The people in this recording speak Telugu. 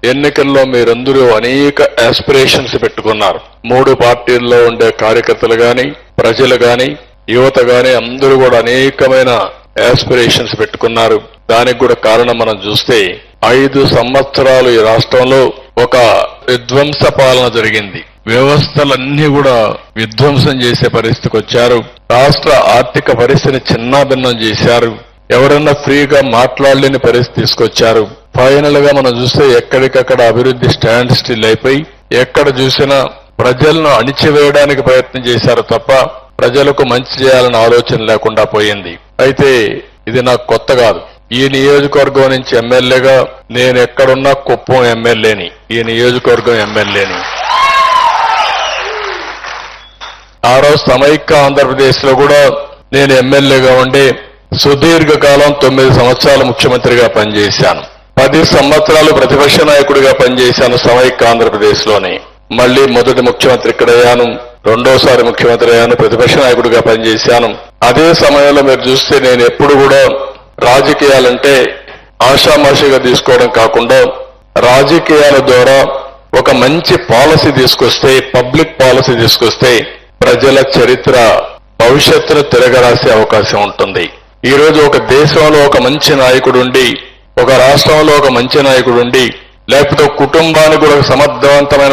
ఎన్నికల్లో మీరందరూ అనేక ఆస్పిరేషన్స్ పెట్టుకున్నారు. 3 పార్టీల్లో ఉండే కార్యకర్తలు గాని, ప్రజలు గాని, యువత గాని అందరూ కూడా అనేకమైన ఆస్పిరేషన్స్ పెట్టుకున్నారు. దానికి కూడా కారణం మనం చూస్తే 5 సంవత్సరాలు ఈ రాష్ట్రంలో ఒక విధ్వంస పాలన జరిగింది. వ్యవస్థలన్నీ కూడా విధ్వంసం చేసే పరిస్థితికి వచ్చారు. రాష్ట్ర ఆర్థిక పరిస్థితిని చిన్నాభిన్నం చేశారు. ఎవరన్నా ఫ్రీగా మాట్లాడలేని పరిస్థితి తీసుకొచ్చారు. ఫైనల్ గా మనం చూస్తే ఎక్కడికక్కడ అభివృద్ధి స్టాండ్ స్టిల్ అయిపోయి ఎక్కడ చూసినా ప్రజలను అణిచివేయడానికి ప్రయత్నం చేశారు తప్ప ప్రజలకు మంచి చేయాలన్న ఆలోచన లేకుండా పోయింది. అయితే ఇది నాకు కొత్త కాదు. ఈ నియోజకవర్గం నుంచి ఎమ్మెల్యేగా నేను ఎక్కడున్నా కుప్పం ఎమ్మెల్యేని, ఈ నియోజకవర్గం ఎమ్మెల్యేని. ఆ రోజు సమైక్య ఆంధ్రప్రదేశ్ లో కూడా నేను ఎమ్మెల్యేగా ఉండి సుదీర్ఘకాలం 9 సంవత్సరాలు ముఖ్యమంత్రిగా పనిచేశాను. 10 సంవత్సరాలు ప్రతిపక్ష నాయకుడిగా పనిచేశాను సమైక్య ఆంధ్రప్రదేశ్ లోని. మళ్లీ మొదటి ముఖ్యమంత్రి ఇక్కడ అయ్యాను, రెండోసారి ముఖ్యమంత్రి అయ్యాను, ప్రతిపక్ష నాయకుడిగా పనిచేశాను. అదే సమయంలో మీరు చూస్తే నేను ఎప్పుడు కూడా రాజకీయాలంటే ఆషామాషిగా తీసుకోవడం కాకుండా రాజకీయాల ద్వారా ఒక మంచి పాలసీ తీసుకొస్తే, పబ్లిక్ పాలసీ తీసుకొస్తే ప్రజల చరిత్ర భవిష్యత్తును తిరగరాసే అవకాశం ఉంటుంది. ఈ రోజు ఒక దేశంలో ఒక మంచి నాయకుడు ఉండి, ఒక రాష్ట్రంలో ఒక మంచి నాయకుడు ఉండి, లేకపోతే కుటుంబానికి కూడా సమర్థవంతమైన